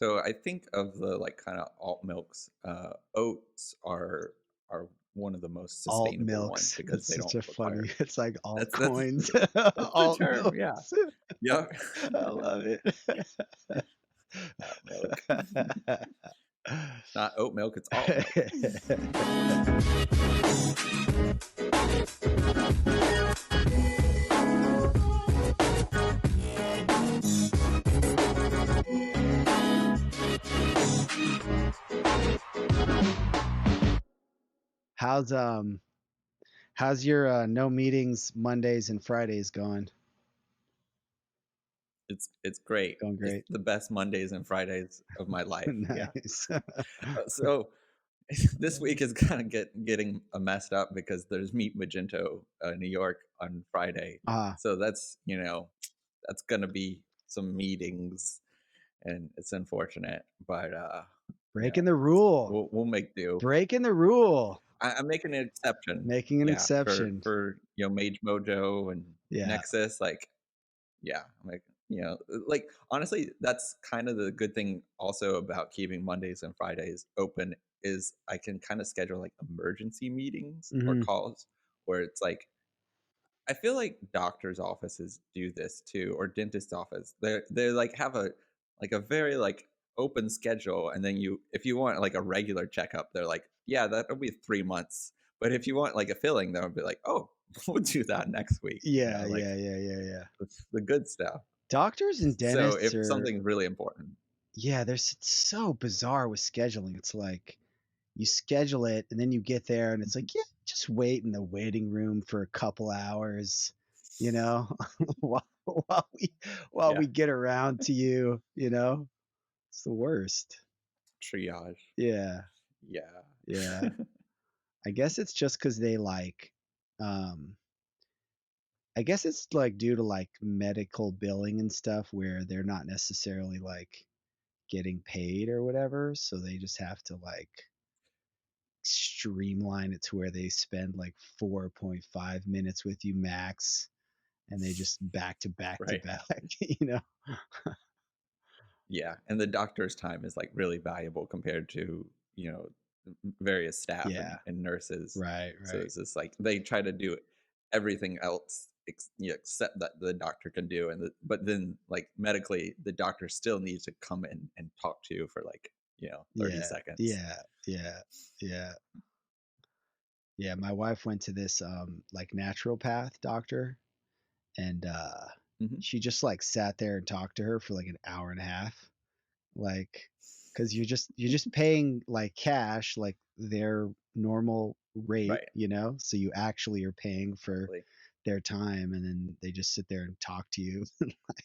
So I think of the like kind of alt milks, oats are one of the most Alt sustainable ones milks. because It's they such don't a funny, require. it's like That's altcoins. that's the Alt term. Yeah. milks. Yeah. I love it. Alt milk. It's not oat milk. It's alt milk. How's how's your no meetings Mondays and Fridays going? It's great. Going It's great. the best Mondays and Fridays of my life. Yeah. Nice. So this week is kind of getting messed up because there's Meet Magento, New York on Friday. Ah, So that's gonna be some meetings, and it's unfortunate, but breaking the rule. we'll make do. Breaking the rule. I'm making an exception, Making an yeah, for exception. Mage Mojo and Yeah. Nexus, like, yeah, like, like, honestly, that's kind of the good thing also about keeping Mondays and Fridays open is I can kind of schedule like emergency meetings or Hmm. calls where it's like I feel like doctors' offices do this too, or dentist office. They like have a very like open schedule, and then if you want like a regular checkup, they're like, yeah, that'll be 3 months. But if you want like a filling, they'll be like, oh, we'll do that next week. Yeah, Like yeah. it's the good stuff. Doctors and So dentists if are, something's really important, yeah, there's it's so bizarre with scheduling. It's like you schedule it and then you get there and it's like, yeah, just wait in the waiting room for a couple hours, you know, while we while yeah, we get around to you, you know. It's the worst. triage, Yeah, yeah, yeah. I guess it's just because they like, um, I guess it's like due to like medical billing and stuff where they're not necessarily like getting paid or whatever, so they just have to like streamline it to where they spend like 4.5 minutes with you max, and they just back to back to right. back, you know? Yeah, and the doctor's time is like really valuable compared to, various staff Yeah, and nurses. right, So right. it's just like they try to do everything else except that the doctor can do, but then like medically, the doctor still needs to come in and talk to you for like 30 Yeah, seconds. yeah, yeah, yeah. Yeah, my wife went to this like naturopath doctor, and Hmm. she just like sat there and talked to her for like an hour and a half, like because you're just paying like cash, like their normal rate, Right. you know, so you actually are paying for Exactly. their time, and then they just sit there and talk to you and like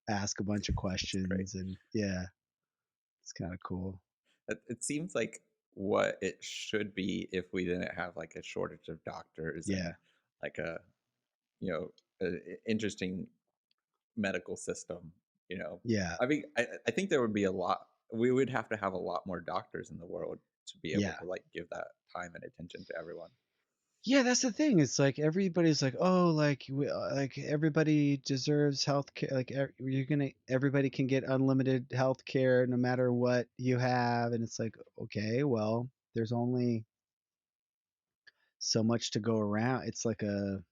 ask a bunch of It's great. questions, and yeah, it's kind of cool. It seems like what it should be if we didn't have like a shortage of doctors and Yeah, like a interesting medical system. You know, yeah, I mean, I think there would be a lot. We would have to have a lot more doctors in the world to be able yeah. to like give that time and attention to everyone. Yeah, that's the thing. It's like everybody's like, oh, like like everybody deserves health care. Like you're gonna, everybody can get unlimited health care no matter what you have, and it's like, okay, well, there's only so much to go around. It's like a,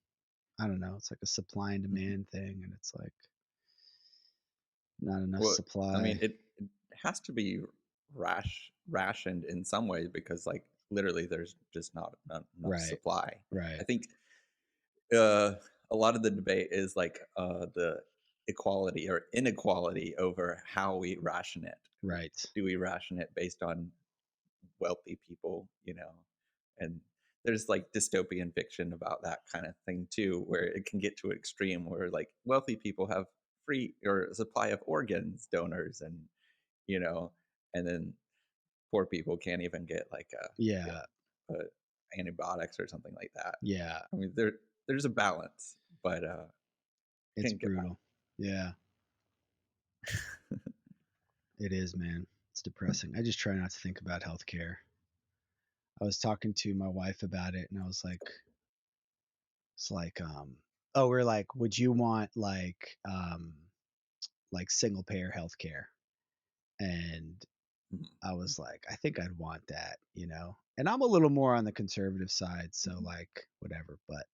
I don't know, it's like a supply and Mhm. demand thing, and it's like not enough Well, I mean, supply. it has to be rationed in some ways because like literally there's just not enough Right, supply. I right, think uh, a lot of the debate is like the equality or inequality over how we ration it. right. Do we ration it based on wealthy people, and there's like dystopian fiction about that kind of thing too, where it can get to an extreme where like wealthy people have free or a supply of organs, donors, and you know, and then poor people can't even get like Yeah, antibiotics or something like that. yeah. I mean, there's a balance, but It's can get brutal. Yeah, it is, man. It's depressing. I just try not to think about healthcare. I was talking to my wife about it, and I was like, it's like, oh, we're like, would you want like single payer healthcare? And Mhm. I was like, I think I'd want that, you know. And I'm a little more on the conservative side, so Mhm. like whatever. But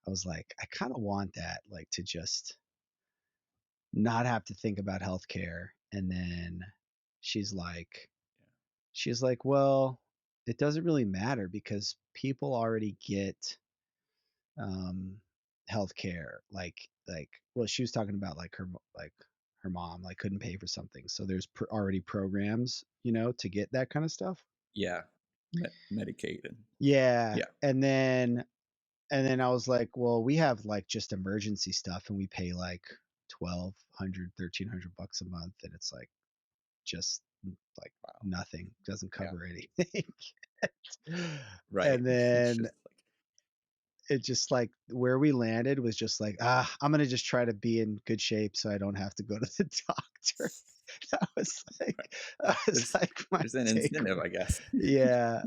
I was like, I kind of want that, like to just not have to think about healthcare. And then she's like, Yeah. well, it doesn't really matter because people already get um healthcare. Well, she was talking about like her mom like couldn't pay for something, so there's already programs, you know, to get that kind of stuff. Yeah. Medicated. Yeah, Yeah. and then I was like, well, we have like just emergency stuff, and we pay like 1,200, 1,300 bucks a month, and it's like just like Wow. nothing, doesn't Yeah. cover anything. Right. And It's then just like it just like where we landed was just like, I'm gonna just try to be in good shape so I don't have to go to the doctor. That was like right. that was There's like my there's an incentive, takeaway. I guess. Yeah.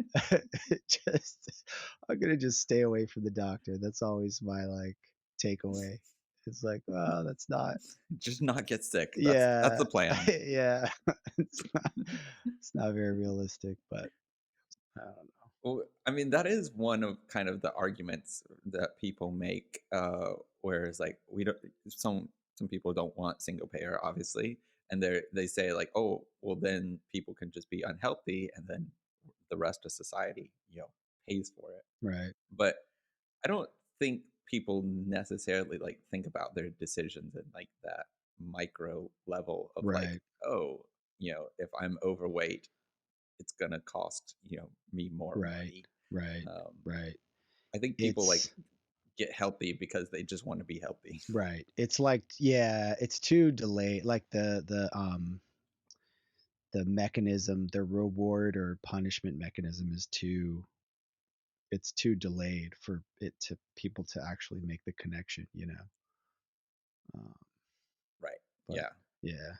just I'm gonna just stay away from the doctor. That's always my like takeaway. It's like, well, that's not. Just not get sick. That's Yeah. the plan. Yeah. it's not it's not very realistic, but I don't know. Well, I mean, that is one of kind of the arguments that people make. Whereas, like, we don't. Some people don't want single payer, obviously, and they say like, oh, well, then people can just be unhealthy, and then the rest of society, pays for it. Right. But I don't think people necessarily like think about their decisions in like that micro level of like, Right. oh, if I'm overweight, it's gonna cost me more Right. money. Right. um, Right. I think people like It's get healthy because they just want to be healthy. right. It's like, yeah, it's too delayed. Like the mechanism, the reward or punishment mechanism is too it's too delayed for it to people to actually make the connection, you know. Um, Right. but Yeah. yeah.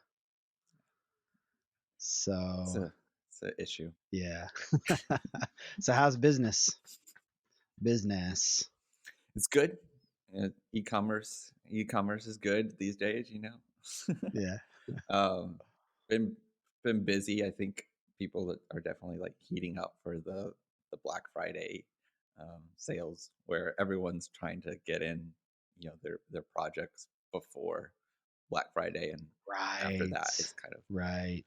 it's So a it's an issue. yeah. So how's business? Business. It's good. E-commerce is good these days, Yeah. um been been busy. I think people that are definitely like heating up for the Black Friday sales, where everyone's trying to get in their projects before Black Friday, and after that Right. it's kind of Right.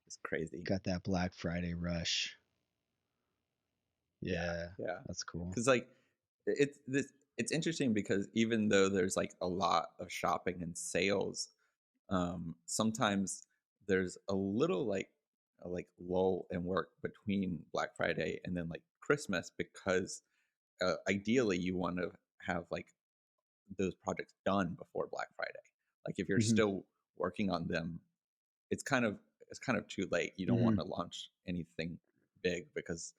it's crazy. Got that Black Friday rush. Yeah, Yeah. yeah. That's cool. Because like it's interesting because even though there's like a lot of shopping and sales, sometimes there's a little like lull in work between Black Friday and then like Christmas, because ideally you want to have like those projects done before Black Friday. Like if you're Hmm. still working on them, it's kind of too late. You don't want Hmm. to launch anything big because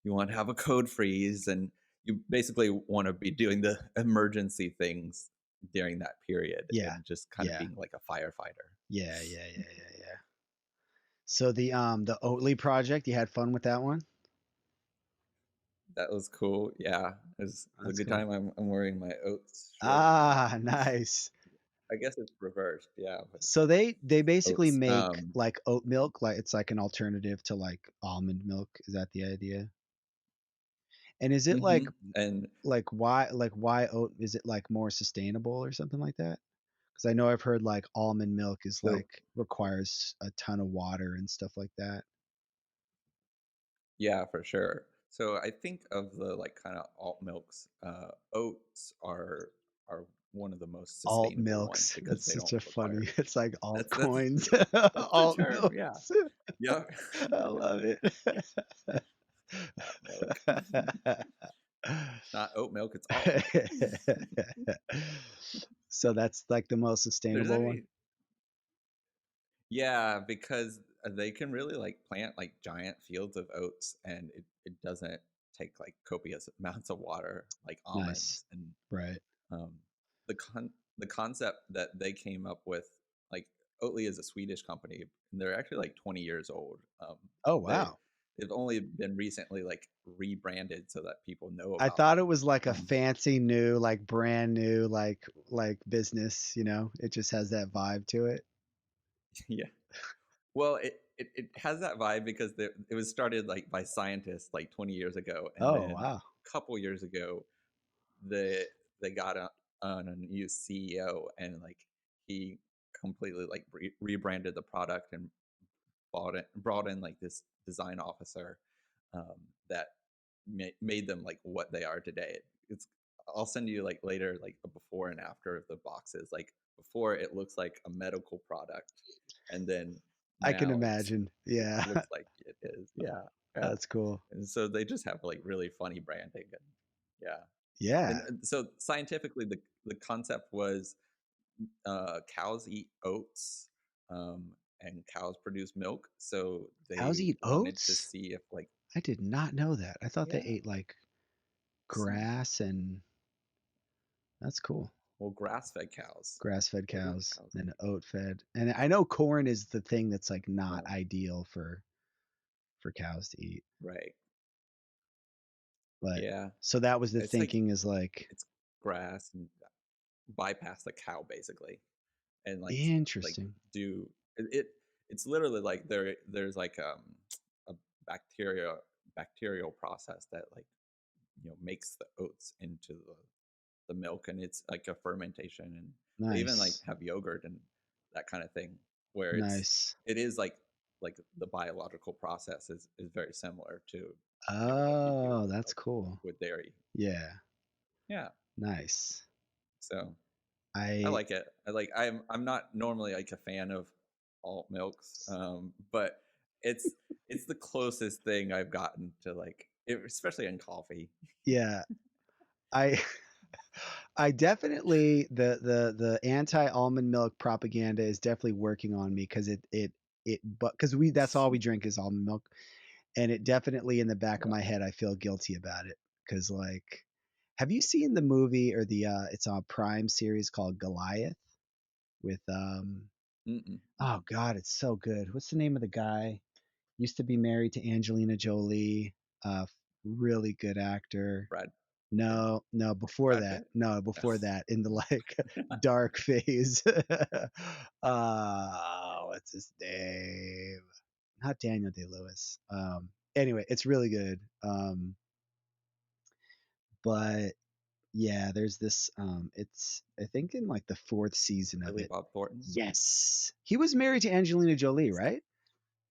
you want to have a code freeze, and you basically want to be doing the emergency things during that period Yeah. and just kind of Yeah. being like a firefighter. Yeah. Yeah. Yeah. Yeah. Yeah. So the Oatly project, you had fun with that one? That was cool. Yeah, it was a That's good cool. time. I'm wearing my oats shirt now. Ah, nice. I guess it's reversed. Yeah, but So they basically oats. make like oat milk, like it's like an alternative to like almond milk. Is that the idea? And is it And why oat? Is it like more sustainable or something like that? Because I know I've heard like almond milk is so like requires a ton of water and stuff like that. yeah, for sure. So I think of the like kind of alt milks, oats are one of the most Alt sustainable ones milks. because they That's such don't a require. funny. It's like That's altcoins. that's the Alt term. Yeah. milks. Yeah. I love it. Alt milk. Not oat milk, it's alt milk. So that's like the most There's sustainable one. actually Yeah, because they can really like plant like giant fields of oats, and it doesn't take like copious amounts of water like Nice. almonds. And Right. um the concept that they came up with, like, Oatly is a Swedish company, and they're actually like 20 years old. Oh They wow. they've only been recently like rebranded so that people know I about thought it them. was like a Um, fancy new, like brand new, like business, you know? It just has that vibe to it. yeah. Well, it has that vibe because it was started like by scientists like 20 years ago, and Oh, then wow. a couple years ago, the they got on a new CEO, and like he completely like rebranded the product and brought in like this design officer, um, that made them like what they are today. It's I'll send you like later like a before and after of the boxes. Like before, it looks like a medical product, and then I can now imagine. Yeah. it looks like it is. Yeah, yeah. That's cool. And so they just have like really funny branding, and yeah. Yeah. And so scientifically, the concept was, cows eat oats, um, and cows produce milk. So Cows they eat wanted to oats? see if like, I did not know that. I thought they yeah, ate like some, grass and that's cool. well, grass-fed cows. Grass-fed What do cows cows and eat? oat-fed. And I know corn is the thing that's like not Oh, ideal for cows to eat. right. But Yeah, so that was the it's like thinking is like it's grass and bypass the cow basically, and like interesting. do it. It's literally like there's like a bacteria bacterial process that like makes the oats into the milk, and it's like a fermentation, and they even like Nice. have yogurt and that kind of thing, where Nice. it is like the biological process is very similar to what you do Oh, with that's like cool. with dairy. Yeah. Yeah, Nice. so I I like it. I'm not normally like a fan of alt milks, but it's it's the closest thing I've gotten to like especially in coffee. yeah. I I definitely the anti almond milk propaganda is definitely working on me because it but because we that's all we drink is almond milk, and it definitely in the back of Yeah. my head I feel guilty about it because like, have you seen the movie or the it's a Prime series called Goliath with Mm-mm. oh god it's so good. What's the name of the guy? Used to be married to Angelina Jolie. Really good actor. Brad No, no, before Brad that. Pitt. No, No. before that, in the like dark phase. What's his name? Not Daniel Day-Lewis. Anyway, it's really good. But yeah, there's this. It's I think in like the fourth season of Billy it. Bob Thornton. Yes, he was married to Angelina Jolie, right?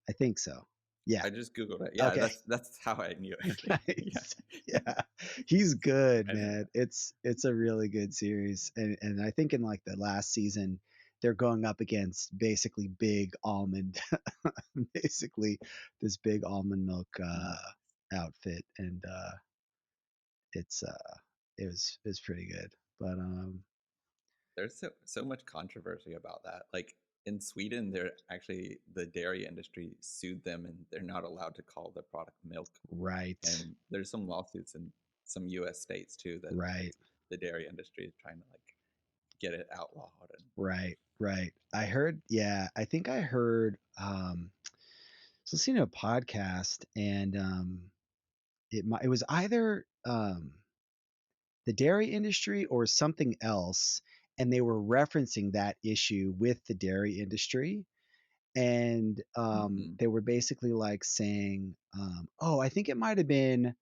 I think so. Yeah. I just googled it. Yeah, Okay. that's how I knew it. Yeah, Nice. Yeah. He's good, I didn't man. know. It's a really good series. And I think in like the last season they're going up against basically big almond basically this big almond milk No, outfit and it's it was pretty good. But there's so much controversy about that. Like in Sweden, they're actually the dairy industry sued them, and they're not allowed to call their product milk. right. And there's some lawsuits in some U.S. states too that like Right. the dairy industry is trying to like get it outlawed. And Right. Right. I heard yeah, I think I heard I was listening to a podcast and it was either the dairy industry or something else, and they were referencing that issue with the dairy industry, and mm-hmm. they were basically like saying, "Oh, I think it might have been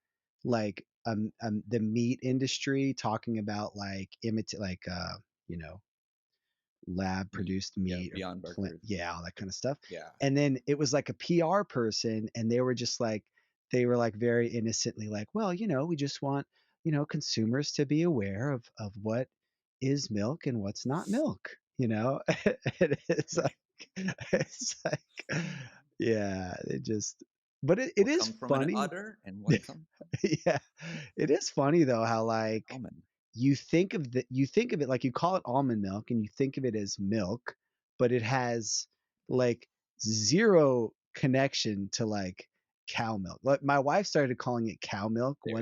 like the meat industry talking about like imitate like you know lab Meat, produced yeah, meat or Beyond plant, Burgers, yeah, all that kind of stuff." yeah, And then it was like a PR person, and they were just like, they were like very innocently like, well, we just want, consumers to be aware of what is milk and what's not milk, and it's right. like, it's like, yeah, it just, but it What is comes from an funny. udder and what comes from Yeah, it is funny though how an like almond? you think of it like you call it almond milk and you think of it as milk, but it has like zero connection to like cow milk. Like my wife started calling it cow milk Dairy,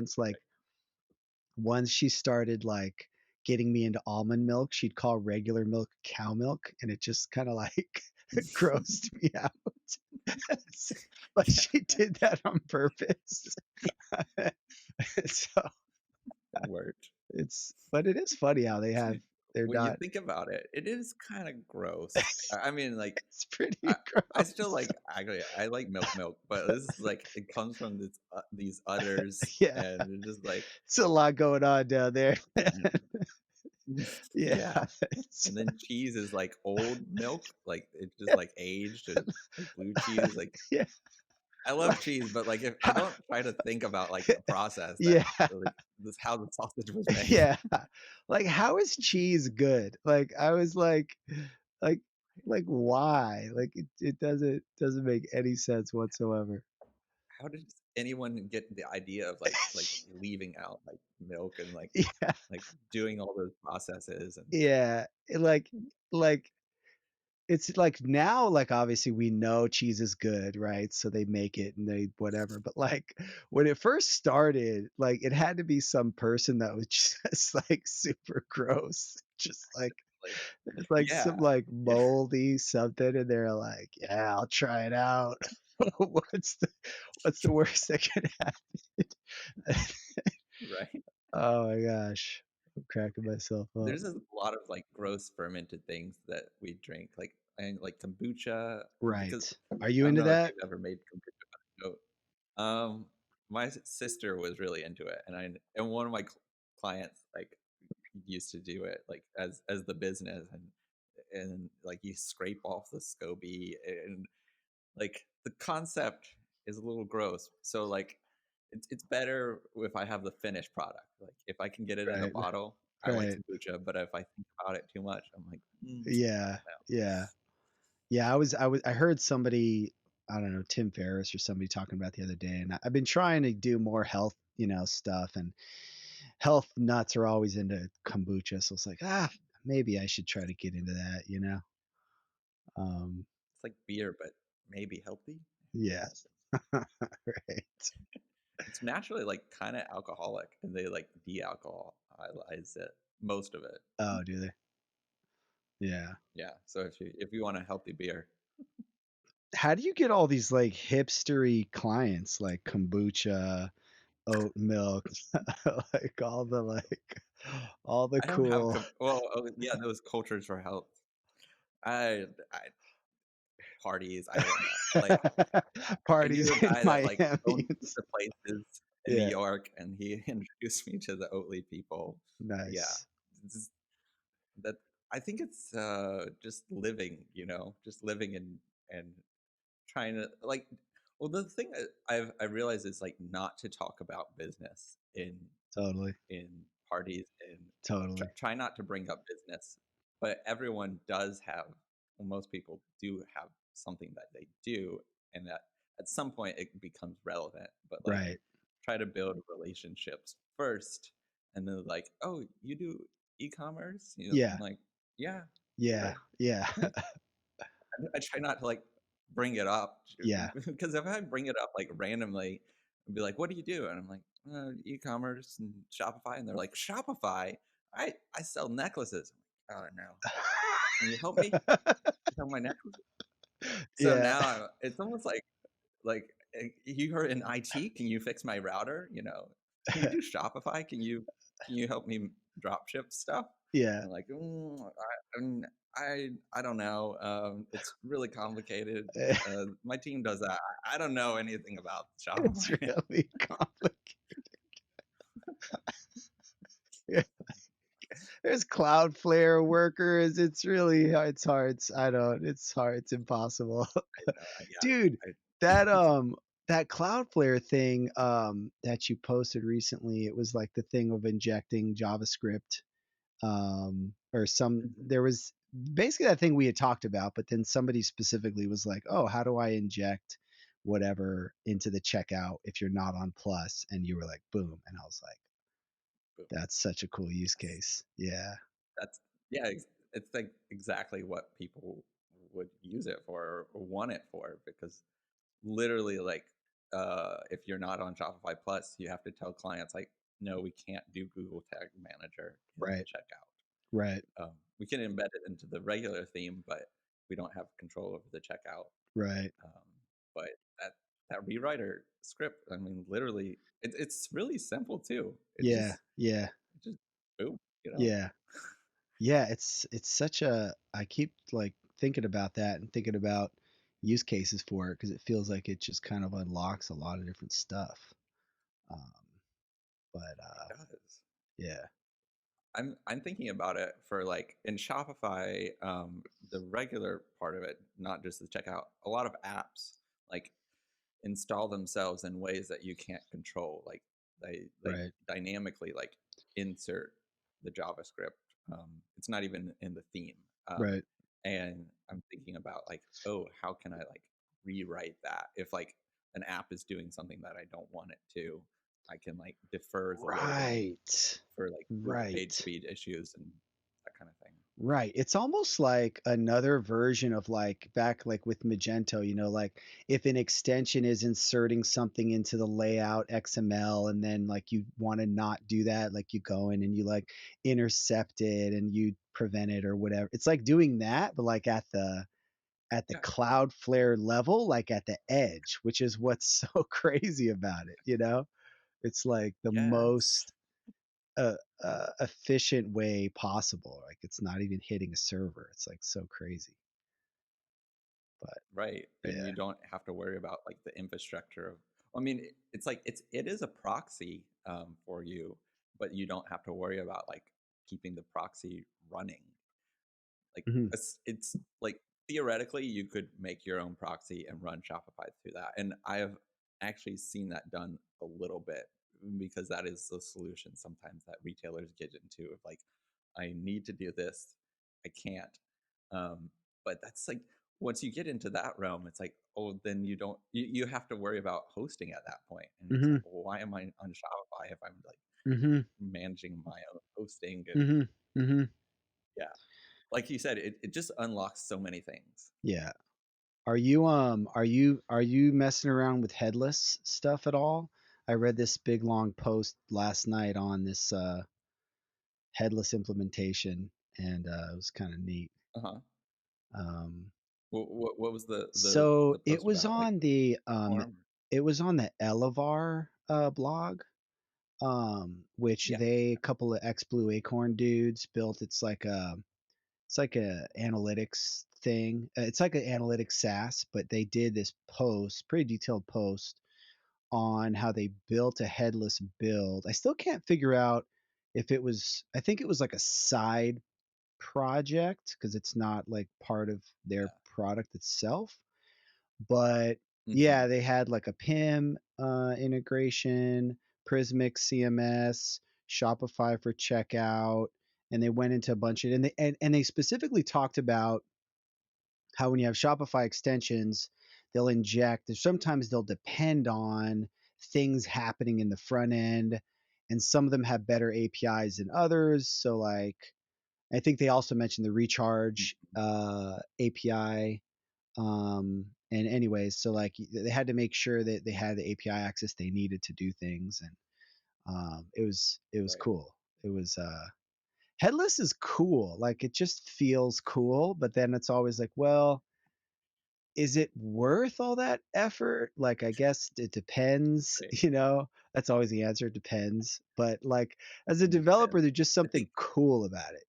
once she started like getting me into almond milk, she'd call regular milk cow milk and it just kind of like right? grossed me out. But Yeah, she did that on purpose. So it worked. but it is funny how they have They're when you not. think about it, it is kind of gross. I mean, like, It's pretty I I still gross. like actually I like milk, but this is like it comes from these udders, Yeah, and it's just like, it's a lot going on down there. mm, Yeah, yeah. it's And then cheese is like old milk, like it's just like aged and like blue cheese. Like yeah, I love like, cheese, but like if I how don't try to think about like the process that yeah, like this how the sausage was made. yeah. Like, how is cheese good? Like, I was like why? Like, it doesn't make any sense whatsoever. How did anyone get the idea of like leaving out like milk and Yeah, like doing all those processes and yeah, like it's like now, like, obviously, we know cheese is good, right? So they make it and they whatever, but, like, when it first started, like, it had to be some person that was just, like, super gross. Just, like like it's like some, yeah, like, yeah, moldy something, and they're like, "Yeah, I'll try it out." What's the what's the worst that could happen? right. Oh my gosh. I'm cracking myself up. There's a lot of like gross fermented things that we drink, like and like kombucha because Right. Are you I don't into know if that? you've ever made kombucha. No. My sister was really into it, and one of my clients like used to do it like as the business and like you scrape off the SCOBY and like the concept is a little gross. So like it's better if I have the finished product. Like if I can get it in a Right. bottle, I like Right. kombucha. But if I think about it too much, I'm like, I Yeah. don't know. Yeah. Yeah, I heard somebody, I don't know, Tim Ferriss or somebody talking about the other day, and I've been trying to do more health, stuff, and health nuts are always into kombucha, so it's like, maybe I should try to get into that. Um, It's like beer, but maybe healthy. yeah. Right. It's naturally like kind of alcoholic, and they like de-alcoholize it, most of it. Oh, do they? Yeah. Yeah. So if you want a healthy beer, How do you get all these like hipstery clients like kombucha, oat milk, like all the I don't have cool well, oh, yeah, those cultures for health. I parties. I don't know. Like I parties knew a in guy that like Miami. owned a bunch of places in New Yeah, York, and he introduced me to the Oatly people. Yeah, nice. it's that I think it's just living, just living and trying to like. Well, the thing that I realized is like not to talk about business Totally, in parties and totally. try not to bring up business. But everyone does have, well, most people do have something that they do, and that at some point it becomes relevant. But like, Right. try to build relationships first, and then like, oh, you do e-commerce? Yeah, I'm like, yeah, yeah, sure. yeah, I try not to like bring it up yeah, because if I bring it up like randomly and be like, "What do you do?" and I'm like, "E-commerce and Shopify," and they're like, "Shopify? I sell necklaces." I'm like, "Oh no, can you help me sell my necklaces?" So yeah, now it's almost like you are in IT. Can you fix my router? Can you do Shopify? Can you help me drop ship stuff? yeah. And like, I don't know. It's really complicated. My team does that. I don't know anything about It's Shopify. really complicated. Yeah. There's Cloudflare workers. It's really it's hard. I don't. It's hard. It's impossible. Dude, Yeah, that um that Cloudflare thing that you posted recently, it was like the thing of injecting JavaScript or some mhm, there was basically that thing we had talked about, but then somebody specifically was like, "Oh, how do I inject whatever into the checkout if you're not on Plus?" And you were like, "Boom." And I was like, boom. "That's such a cool use Yes, case." Yeah. that's yeah. It's like exactly what people would use it for or want it for because literally like if you're not on Shopify Plus, you have to tell clients like, no, we can't do Google Tag Manager in the Right. checkout. Right. We can embed it into the regular theme, but we don't have control over the checkout. Right. Um, but that rewriter script, I mean, literally, it's really simple too. It Yeah. just Yeah. it just boom, you know. Yeah. Yeah, it's such a I keep like thinking about that and thinking about use cases for it because it feels like it just kind of unlocks a lot of different stuff. Um, but It does. yeah, I'm thinking about it for like in Shopify, the regular part of it, not just the checkout. A lot of apps like install themselves in ways that you can't control. Like they right, dynamically like insert the JavaScript. It's not even in the theme. right. And I'm thinking about like, oh, how can I like rewrite that if like an app is doing something that I don't want it to? I can like defer the loading Right. for like page Right. speed issues and that kind of thing. Right. It's almost like another version of like back like with Magento, like if an extension is inserting something into the layout XML and then like you want to not do that, like you go in and you like intercept it and you prevent it or whatever. It's like doing that, but like at the Yeah. Cloudflare level, like at the edge, which is what's so crazy about it. It's like the Yes. most efficient way possible. Like it's not even hitting a server. It's like so crazy. But Right. And yeah. you don't have to worry about like the infrastructure of, I mean, it's like it is a proxy for you, but you don't have to worry about like keeping the proxy running. Like Hmm. it's like theoretically you could make your own proxy and run Shopify through that. And I have actually seen that done a little bit because that is the solution sometimes that retailers get into of like, I need to do this, I can't. But that's like once you get into that realm, it's like, oh, then you have to worry about hosting at that point. And it's Hmm. like, well, why am I on Shopify if I'm like Hmm. managing my own hosting and Hmm. Hmm. yeah, like you said, it just unlocks so many things. Yeah. Are you messing around with headless stuff at all? I read this big long post last night on this headless implementation, and it was kind of neat. Uh-huh. Um, What was so the post about? Like platform? it was on the Elevar blog, which Yeah. they a couple of ex Blue Acorn dudes built. It's like a analytics thing. It's like an analytics SaaS, but they did this post, pretty detailed post on how they built a headless build. I still can't figure out if it was. I think it was like a side project because it's not like part of their Yeah. product itself. But yeah, Mhm. they had like a PIM integration, Prismic CMS, Shopify for checkout, and they went into a bunch of and they specifically talked about how when you have Shopify extensions, they'll inject, sometimes they'll depend on things happening in the front end, and some of them have better APIs than others. So like I think they also mentioned the recharge Mhm. API. And anyways, so like they had to make sure that they had the API access they needed to do things, and it was Right. cool. It was headless is cool. Like it just feels cool, but then it's always like, well, is it worth all that effort? Like I guess it depends, Right. That's always the answer, it depends. But like as a It developer, depends. there's just I something think cool about it.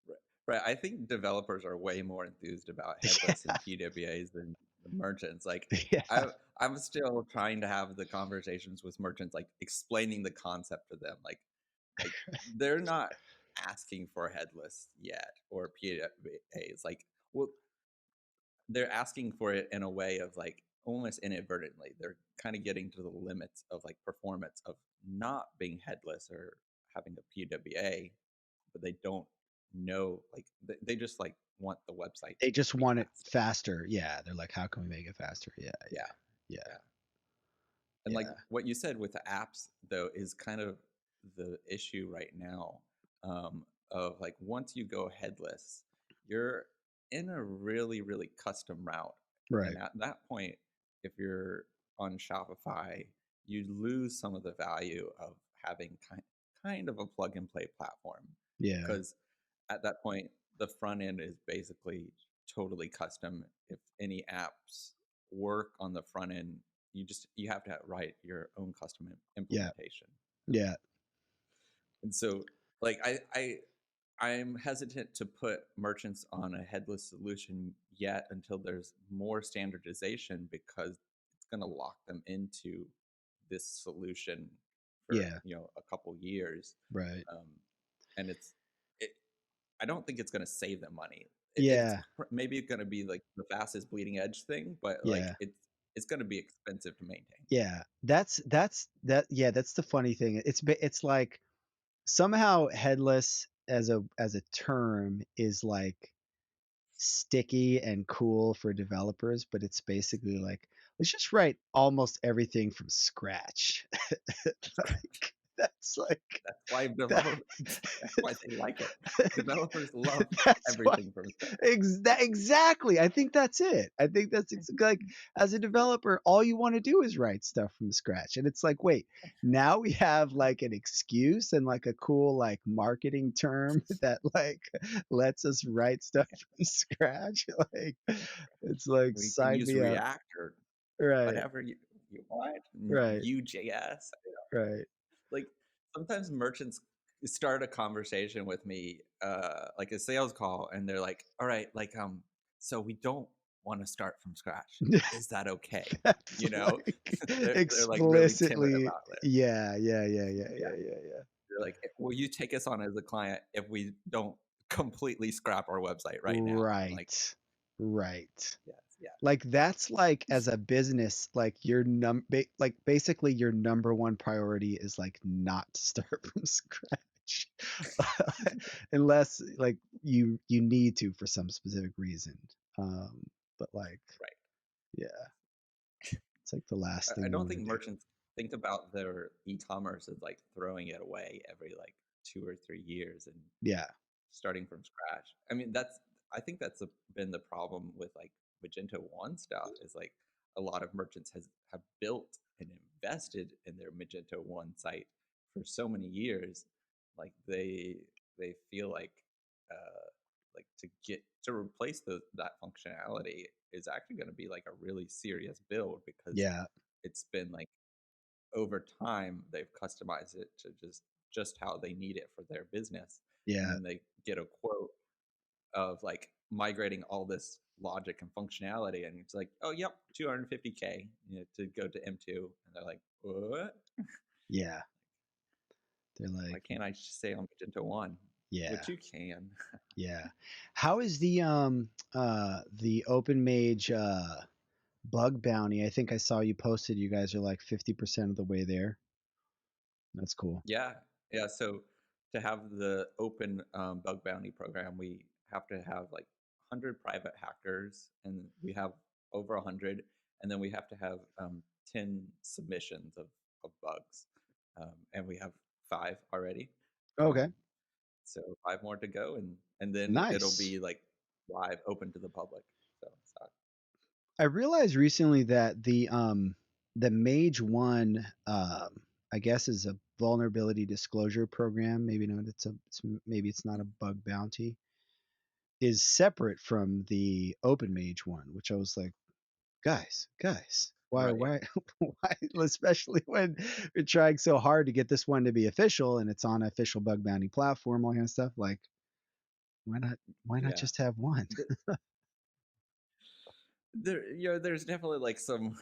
right, right. I think developers are way more enthused about headless and PWAs than the merchants. Like Yeah. I I'm still trying to have the conversations with merchants, like explaining the concept to them. Like they're not asking for headless yet or PWAs. Like well, they're asking for it in a way of like almost inadvertently. They're kind of getting to the limits of like performance of not being headless or having a PWA, but they don't know like they just like want the website They just to be want it faster. faster. Yeah. They're like, how can we make it faster? Yeah, Yeah, yeah, yeah. And yeah, like yeah. what you said with the apps though is kind of the issue right now, of like once you go headless, you're in a really custom route, and Right. at that point, if you're on Shopify, you lose some of the value of having kind of a plug and play platform Yeah. because at that point the front end is basically totally custom. If any apps work on the front end, you have to write your own custom Yeah. implementation. Yeah. And so like I I'm hesitant to put merchants on a headless solution yet until there's more standardization because it's going to lock them into this solution for Yeah, a couple years, right. um, and it. I don't think it's going to save them money. It's Yeah, maybe going to be like the fastest bleeding edge thing, but like yeah, it's going to be expensive to maintain. yeah. Yeah, that's the funny thing. It's like somehow headless as a term is like sticky and cool for developers, but it's basically like let's just write almost everything from scratch. Like that's like That's why that, develop. That's why they like it. Developers love that's why everything from scratch. exactly. I think that's it. I think like as a developer, all you want to do is write stuff from scratch. And it's like, wait, now we have like an excuse and like a cool like marketing term that like lets us write stuff from scratch. Like it's like We can sign use me up. React or Right, whatever you want. right, Vue.js. right. Like sometimes merchants start a conversation with me, like a sales call, and they're like, "All right, like so we don't want to start from scratch. Is that okay?" That's You know, like they're like really timid explicitly, about it. yeah, yeah, yeah, yeah, Yeah, yeah, yeah, yeah. they're like, "Will you take us on as a client if we don't completely scrap our website right now?" I'm like, Right. Right. "Yes, yes, Like that's like as a business, like like basically your number one priority is like not to start from scratch. Unless like you need to for some specific reason. Um, but like right." yeah, it's like the last I thing you don't want to think do. merchants think about their e-commerce as like throwing it away every like 2 or 3 years and Yeah. starting from scratch. I mean, I think that's been the problem with like Magento One stuff is like a lot of merchants have built and invested in their Magento One site for so many years, like they feel like to get to replace that functionality is actually going to be like a really serious build because Yeah. it's been like over time they've customized it to just how they need it for their business, and Yeah. then they get a quote of like migrating all this logic and functionality, and it's like, oh yep, 250K, to go to M2, and they're like, what? Yeah. They're Why like, can't I just stay on Magento One? yeah. Which you can. Yeah. How is the open mage bug bounty? I think I saw you posted you guys are like 50% of the way there. That's cool. Yeah, yeah. So to have the open bug bounty program, we have to have like 100 private hackers, and we have over 100, and then we have to have 10 submissions of bugs, and we have five already. Okay. Um, so five more to go, and then it'll Nice. be like live, open to the public. So it's not, I realized recently that the Mage One I guess is a vulnerability disclosure program. Maybe not. Maybe it's not a bug bounty. Is separate from the Open Mage one, which I was like, guys, right. why, why? Especially when we're trying so hard to get this one to be official and it's on an official bug bounty platform, all kind of stuff. Like, why not? Why not Yeah. just have one? There's definitely like some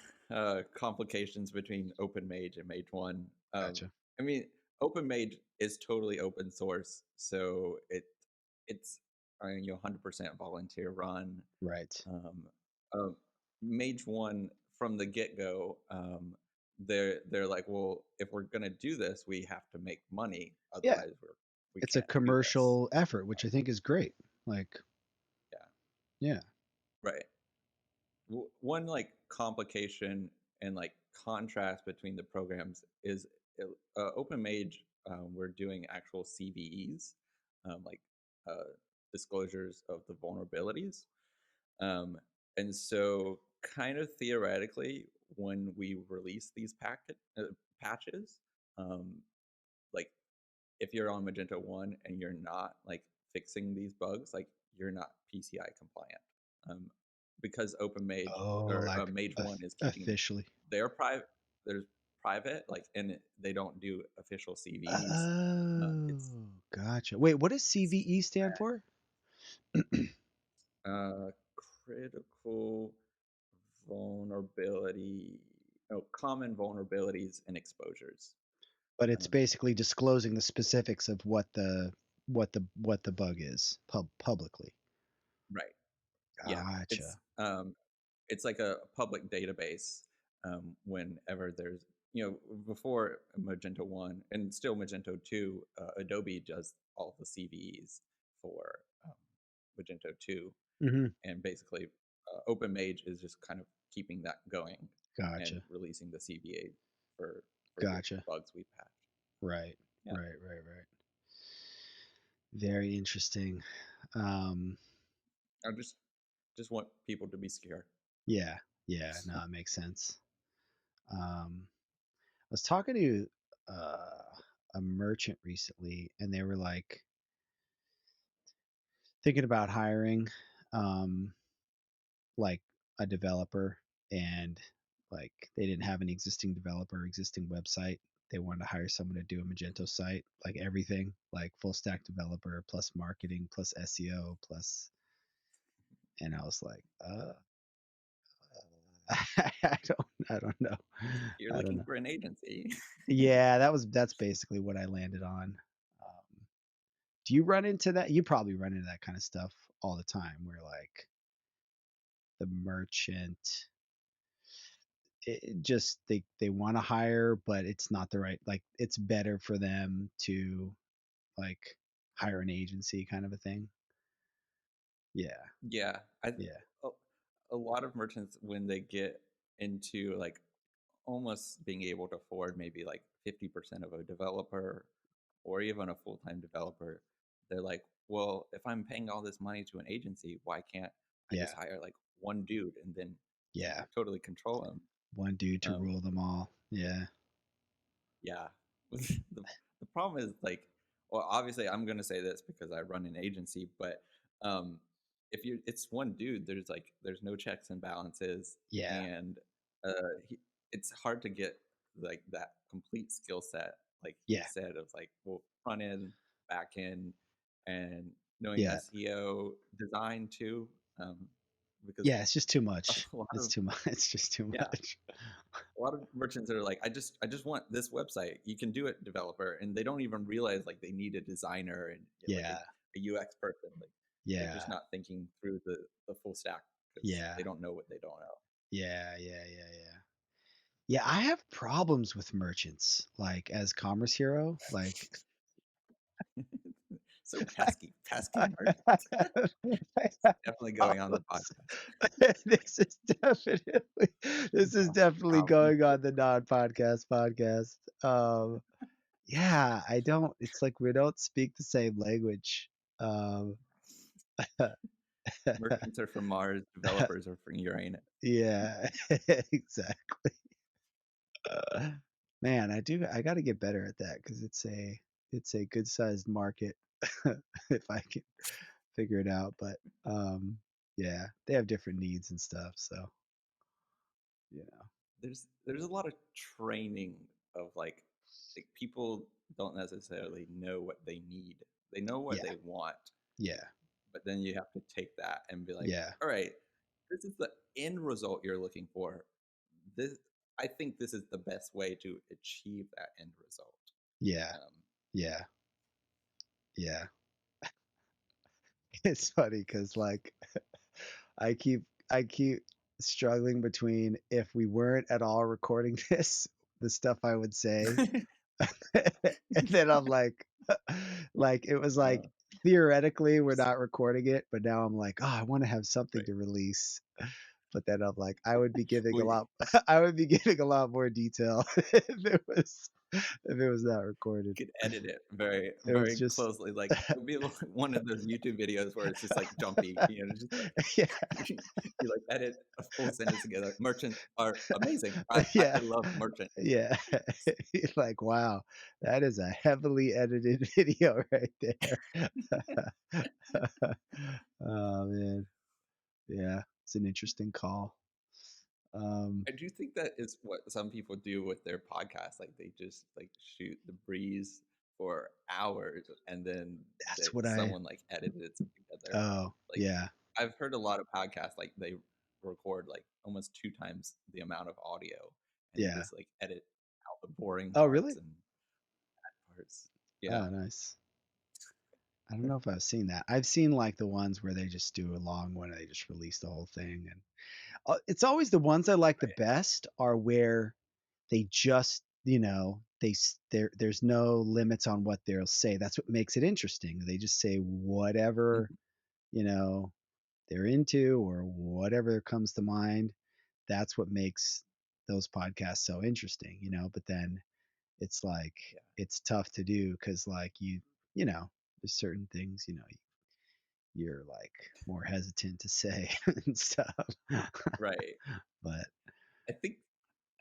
complications between OpenMage and Mage One. Gotcha. I mean, OpenMage is totally open source, so it's 100% volunteer run. Right. Um, uh, Mage One from the get go, they're like, well, if we're gonna do this, we have to make money, Yeah, otherwise we it's a can't do this. commercial effort, which I think is great. Like, Yeah, yeah, right. One like complication and like contrast between the programs is OpenMage. We're doing actual CVEs, like uh, disclosures of the vulnerabilities, um, and so kind of theoretically, when we release these patches, um, like if you're on Magento One and you're not like fixing these bugs, like you're not PCI compliant, because OpenMage oh, or like Mage One is keeping officially. their private their private, like, and they don't do official CVs. It's Oh, gotcha. Wait, what does it's CVE stand for? uh, critical vulnerability, oh, common vulnerabilities and exposures. But it's Um, basically disclosing the specifics of what the bug is publicly. right. Yeah. Gotcha. It's like a public database. Whenever there's, before Magento 1 and still Magento 2, Adobe does all the CVEs for Magento 2. Hmm. And basically, OpenMage is just kind of keeping that going and Gotcha. releasing the CVA for the Gotcha. bugs we patch. Right. Yeah. Right. Very interesting. Um, I just want people to be secure. yeah. Yeah. No, it makes sense. I was talking to a merchant recently, and they were like thinking about hiring um, like a developer, and like they didn't have an existing developer, existing website. They wanted to hire someone to do a Magento site, like everything, like full stack developer plus marketing plus SEO plus. And I was like, I don't know. You're I don't looking know. for an agency. Yeah, that's basically what I landed on. Do you run into that? You probably run into that kind of stuff all the time where like the merchant it just they want to hire, but it's not the right, like it's better for them to like hire an agency kind of a thing. Yeah. Yeah, Yeah. a, a lot of merchants when they get into like almost being able to afford maybe like 50% of a developer or even a full-time developer, they're like, well, if I'm paying all this money to an agency, why can't I just Yeah. hire like one dude and then Yeah. totally control him? One dude to Um, rule them all. Yeah. yeah. The problem is like, well, obviously I'm going to say this because I run an agency, but um, if you it's one dude, there's no checks and balances, Yeah. and uh, he, it's hard to get like that complete skill set, like he Yeah. said, of like, well, front end, back end, and knowing Yeah. SEO design too, um, because Yeah. It's just too a much. lot It's of too much. It's just too yeah, much. a lot of merchants are like, I just want this website. You can do it, developer, and they don't even realize like they need a designer and like Yeah. a UX person. Like they're just Yeah. not thinking through the full stack because Yeah. they don't know what they don't know. Yeah. Yeah, I have problems with merchants, like as Commerce Hero, like So pesky merchants. I It's have definitely going on the problems. podcast. This is definitely this is definitely Problem going on the statement. non-podcast podcast. Yeah, I don't. It's like we don't speak the same language. Um, Merchants are from Mars, developers are from Uranus. yeah, exactly. Uh, Man, I got to get better at that because it's a good sized market if I can figure it out. But yeah, they have different needs and stuff. So you know, There's a lot of training of like people don't necessarily know what they need. They know what yeah, they want, yeah, but then you have to take that and be like, yeah, all right, this is the end result you're looking for. This I think this is the best way to achieve that end result. yeah, Um, yeah, yeah. It's funny because like I keep I keep struggling between if we weren't at all recording this, the stuff I would say. And then I'm like it was uh, like theoretically we're not recording it, but now I'm like, oh, I want to have something right. to release. But then I'm like, I would be giving a We lot I would be giving a lot more detail if it was not recorded. could edit it very, It was very just closely. Like it would be like one of those YouTube videos where it's just like jumpy, just like yeah, you like edit a full sentence together. Merchants are amazing. I yeah, love merchants. yeah. Like, wow, that is a heavily edited video right there. Oh man. Yeah, it's an interesting call. Um, I do think that is what some people do with their podcasts. Like they just like shoot the breeze for hours, and then that's that what I someone like edited it together. oh, Like yeah, I've heard a lot of podcasts like they record like almost two times the amount of audio, and yeah. just like edit out the boring Oh, parts really? and parts. Yeah. Oh, nice. I don't know if I've seen that. I've seen like the ones where they just do a long one and they just release the whole thing. And it's always the ones I like the Right. best are where they just, there's no limits on what they'll say. That's what makes it interesting. They just say whatever, Mhm. you know, they're into or whatever comes to mind. That's what makes those podcasts so interesting. But then it's like Yeah. it's tough to do because like there's certain things you're like more hesitant to say and stuff. Right. But I think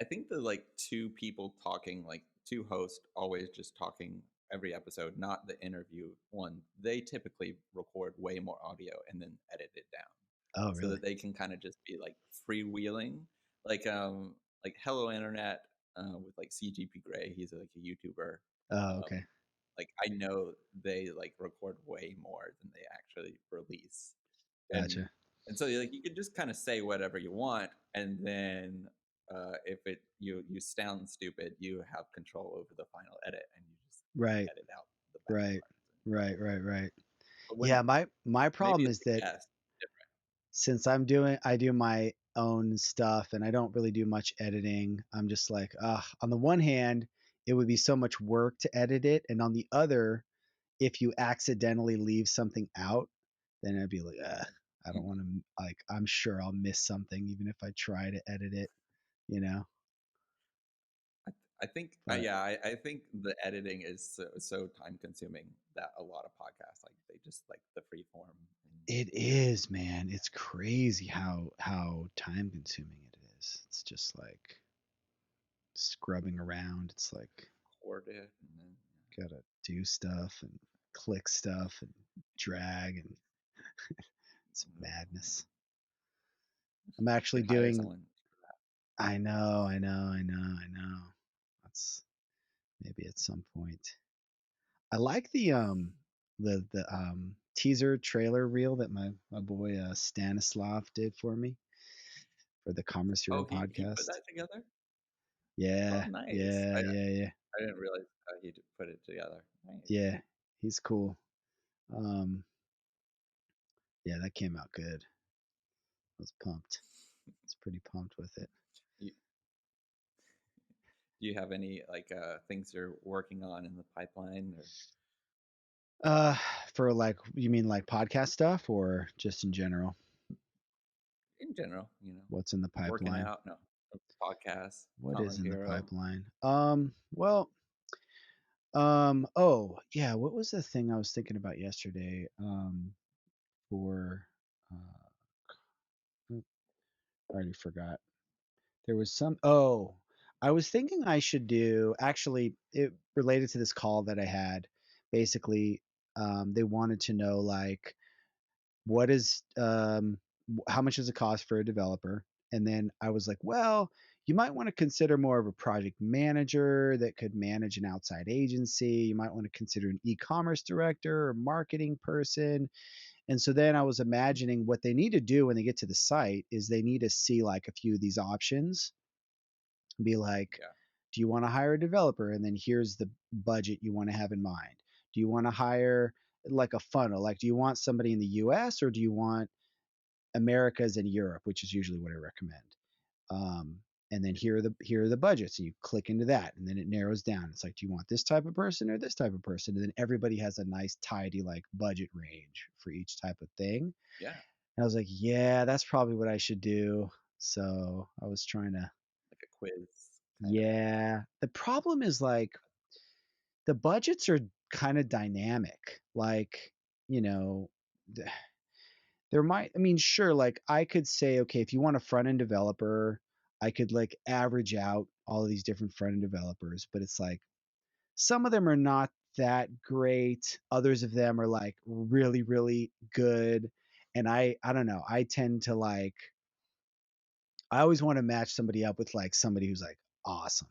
I think the like two people talking, like two hosts always just talking every episode, not the interview one, they typically record way more audio and then edit it down oh, so really? that they can kind of just be like freewheeling. Like Hello Internet with like CGP Grey, he's like a YouTuber. Oh, Um okay. like I know they like record way more than they actually release. and Gotcha. and so like you can just kind of say whatever you want, and then if you sound stupid, you have control over the final edit, and you just Right. edit out the bad Right. parts. Right. Right. Right. But Yeah. when My maybe problem it's is a that guest, since I do my own stuff and I don't really do much editing, I'm just like, on the one hand, it would be so much work to edit it. And on the other, if you accidentally leave something out, then I'd be like, I don't want different. to, like, I'm sure I'll miss something even if I try to edit it, you know? I think, But yeah, I think the editing is so time consuming that a lot of podcasts like they just like the free form and it is, man. It's crazy how time consuming it is. It's just like scrubbing around. It's like record it, and then gotta do stuff and click stuff and drag and it's yeah. madness. I'm You actually should hire doing someone. I know. That's maybe at some point. I like the teaser trailer reel that my boy Stanislav did for me for the Commerce Hero Oh, he put podcast. that together. Oh, Yeah, nice. yeah, yeah, yeah, I didn't realize how he put it together. Nice. yeah. He's cool. Um, yeah, that came out good. I was pumped. I was pretty pumped with it. You, do you have any like things you're working on in the pipeline or Uh, for like, you mean like podcast stuff or just in general? in general? You know, What's in the working pipeline? out. No, podcast, What is Commerce in the Hero. pipeline? Well, oh yeah, what was the thing I was thinking about yesterday? For I already forgot. There was some. Oh, I was thinking I should do. Actually, it related to this call that I had. Basically, they wanted to know like what is how much does it cost for a developer? And then I was like, well, you might want to consider more of a project manager that could manage an outside agency. You might want to consider an e-commerce director or marketing person. And so then I was imagining what they need to do when they get to the site is they need to see like a few of these options and be like, Yeah, do you want to hire a developer? And then here's the budget you want to have in mind. Do you want to hire like a funnel? Like, do you want somebody in the US or do you want Americas and Europe, which is usually what I recommend? Um, and then yeah, here are the budgets, and you click into that, and then it narrows down. It's like, do you want this type of person or this type of person? And then everybody has a nice tidy like budget range for each type of thing. yeah. And I was like, yeah, that's probably what I should do. So I was trying to, Like a quiz kind of. yeah. The problem is like the budgets are kind of dynamic. Like, you know, there might, I mean, sure, like I could say, okay, if you want a front end developer, I could like average out all of these different front end developers, but it's like some of them are not that great. Others of them are like really, really good. And I don't know, I tend to like, I always want to match somebody up with like somebody who's like awesome,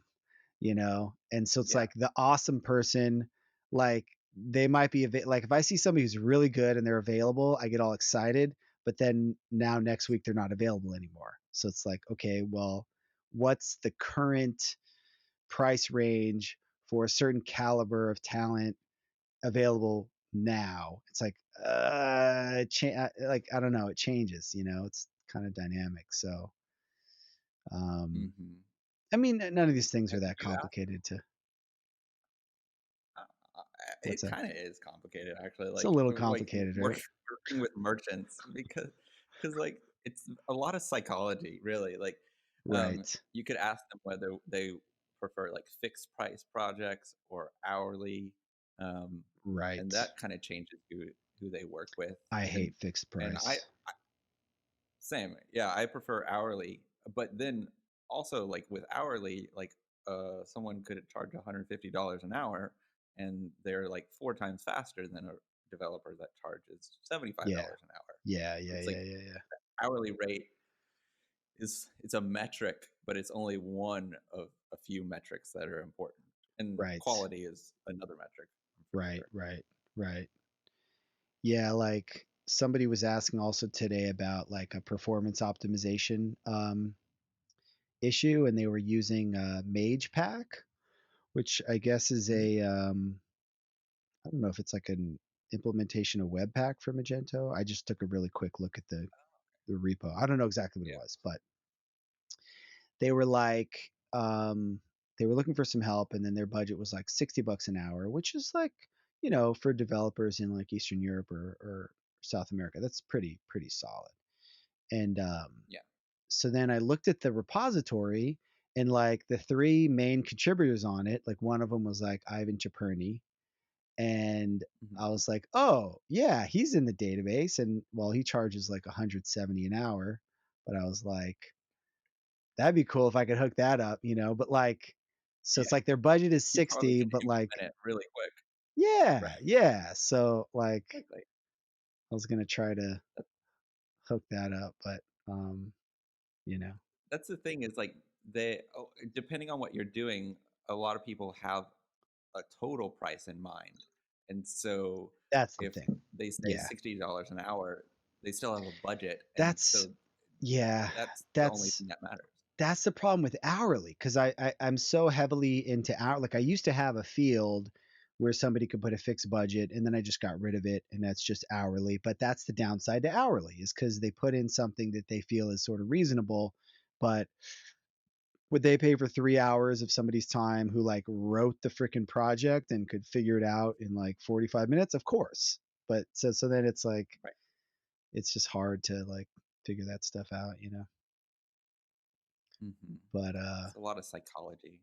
you know? And so it's Yeah. like the awesome person, like they might be like if I see somebody who's really good and they're available, I get all excited, but then now next week they're not available anymore. So it's like, okay, well, what's the current price range for a certain caliber of talent available now? It's like like I don't know, it changes, you know, it's kind of dynamic. So um Mhm. I mean, none of these things are Have that you asked? complicated to Uh, uh, what's it that? kinda is complicated, actually, It's a little like, complicated, right? working with merchants because like, it's a lot of psychology, really, like, Right. you could ask them whether they prefer, like, fixed price projects or hourly, um, and Right. that kinda changes who they work with, I hate fixed and I price. same, yeah, I prefer hourly, but then also, like, with hourly, like, someone could charge $150 an hour, and they're, like, 4 times faster than a developer that charges Yeah. $75 an hour. Yeah, yeah, It's yeah, like yeah, yeah. hourly rate is it's a metric, but it's only one of a few metrics that are important, and Right. quality is another metric for Right, sure. right, right. Yeah, like somebody was asking also today about like a performance optimization issue and they were using Mage Pack, which I guess is Mhm. a I don't know if it's like an implementation of Webpack for Magento. I just took a really quick look at the repo. I don't know exactly what it Yeah, was, but they were like they were looking for some help and then their budget was like 60 bucks an hour, which is like, you know, for developers in like Eastern Europe or South America, that's pretty solid. And yeah, so then I looked at the repository and like the three main contributors on it, like one of them was like Ivan Chaperny, and mhm. I was like, "Oh, yeah, he's in the database." And well, he charges like 170 an hour, but I was like, "That'd be cool if I could hook that up, you know?" But like, so Yeah, it's like their budget is you probably 60, can but like, implement it really quick. yeah, Right, yeah. So like, exactly. I was gonna try to hook that up, but you know, That's the thing is like depending on what you're doing, a lot of people have a total price in mind. And so that's the if thing. they say Yeah, $60 an hour, they still have a budget. And that's so yeah, that's the only that's thing that matters. that's the problem with hourly because I'm so heavily into hour. Like I used to have a field where somebody could put a fixed budget, and then I just got rid of it, and that's just hourly. But that's the downside to hourly is because they put in something that they feel is sort of reasonable, but would they pay for 3 hours of somebody's time who like wrote the freaking project and could figure it out in like 45 minutes? Of course. But so then it's like Right. it's just hard to like figure that stuff out, you know. Hmm. But It's a lot of psychology.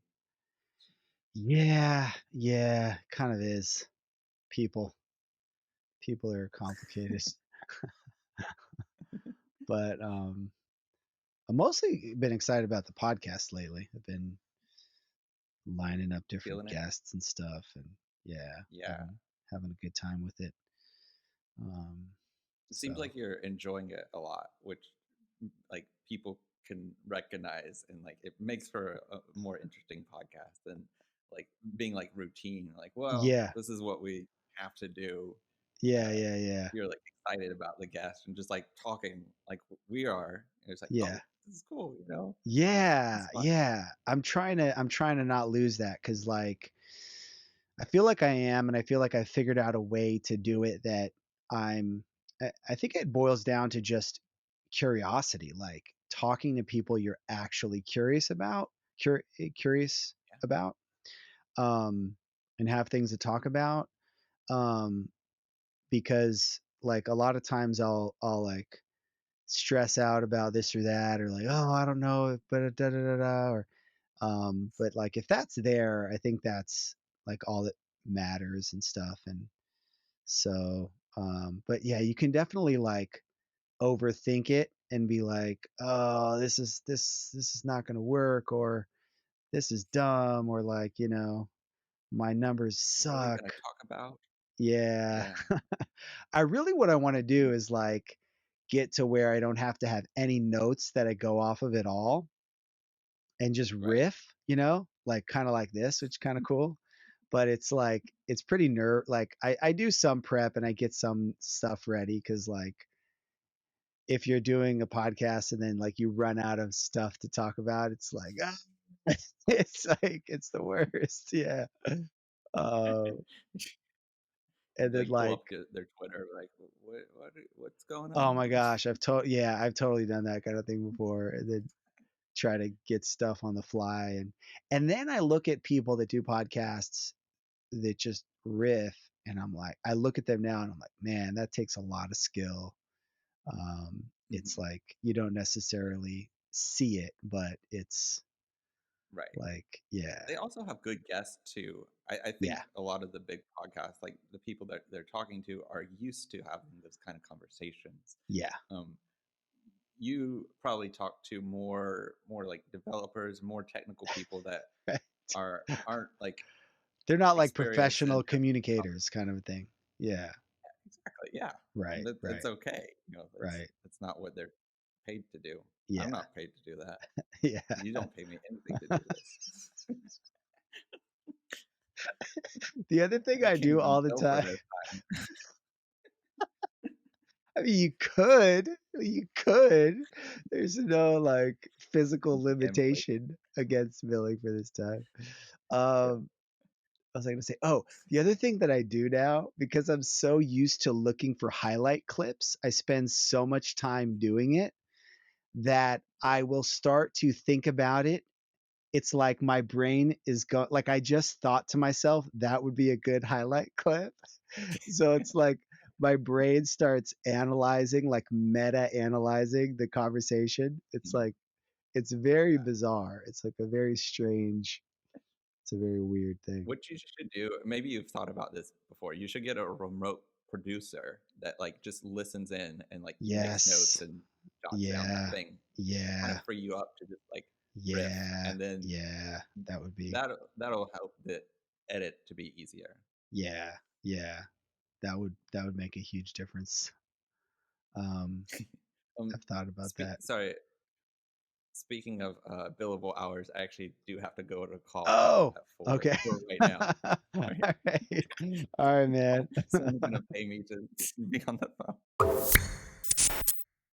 yeah, yeah, kind of is. People people are complicated. But I've mostly been excited about the podcast lately. I've been lining up different Feeling it? guests and stuff and yeah, Yeah. having a good time with it. Um It seems so like you're enjoying it a lot, which like people can recognize, and like it makes for a more interesting podcast than like being like routine. Like, well, yeah, this is what we have to do. yeah, Uh, yeah, yeah. you're like excited about the guest and just like talking like we are. And it's like, Yeah. oh, this is cool. You know, Yeah, it's fun. yeah. I'm trying to not lose that cuz like I feel like I am and I feel like I figured out a way to do it that I'm I think it boils down to just curiosity, like talking to people you're actually curious Yeah. about, um, and have things to talk about. Um, because like a lot of times I'll like stress out about this or that, or like, oh, I don't know, but da da da da, or but like if that's there, I think that's like all that matters and stuff. And so, but yeah, you can definitely like overthink it and be like, oh, this is not going to work, or this is dumb, or like, you know, my numbers What are we suck. gonna talk about? Yeah. Yeah. I really, what I want to do is like get to where I don't have to have any notes that I go off of at all and just Right. riff, like kind of like this, which is kind of cool. But it's like it's pretty like I do some prep and I get some stuff ready because like if you're doing a podcast and then like you run out of stuff to talk about, it's like it's like it's the worst. Yeah. Uh, and then Like pull like up their Twitter, like what's going oh on? my gosh, I've totally done that kind of thing before. And then try to get stuff on the fly and then I look at people that do podcasts that just riff and I'm like I look at them now and I'm like, man, that takes a lot of skill. It's Mhm. like you don't necessarily see it, but it's Right. like, yeah, They also have good guests too. I think yeah, a lot of the big podcasts, like the people that they're talking to, are used to having those kind of conversations. yeah, Um, you probably talk to more like developers, more technical people that right. aren't like They're not like experienced in professional having communicators kind of a thing. Yeah, exactly, yeah, and right, it's right, okay. right. That's not what they're paid to do. I'm Yeah, not paid to do that. yeah. You don't pay me anything to do this. The other thing I I can't do even all the bill for time, this. I mean, you could. There's no like physical And like, limitation against billing for this time. yeah, Um, what was I gonna say? Oh, the other thing that I do now, because I'm so used to looking for highlight clips, I spend so much time doing it that I will start to think about it. It's like my brain is like I just thought to myself that would be a good highlight clip. So it's like my brain starts analyzing, like meta analyzing the conversation. It's mhm, like it's very yeah. bizarre. It's like a very strange, it's a very weird thing. What you should do, maybe you've thought about this before. You should get a remote producer that like just listens in and like takes notes Yes. and jots down that Yeah. thing, kind of Yeah. free you up to just like riff, Yeah. and then Yeah. That would be, that'll help the edit to be easier. yeah. Yeah. That would make a huge difference. Um, I've thought about that. Sorry, speaking of billable hours, I actually do have to go to a call Oh, at okay. four right All now. All right, right. All right, man. someone's gonna pay me to be on the phone.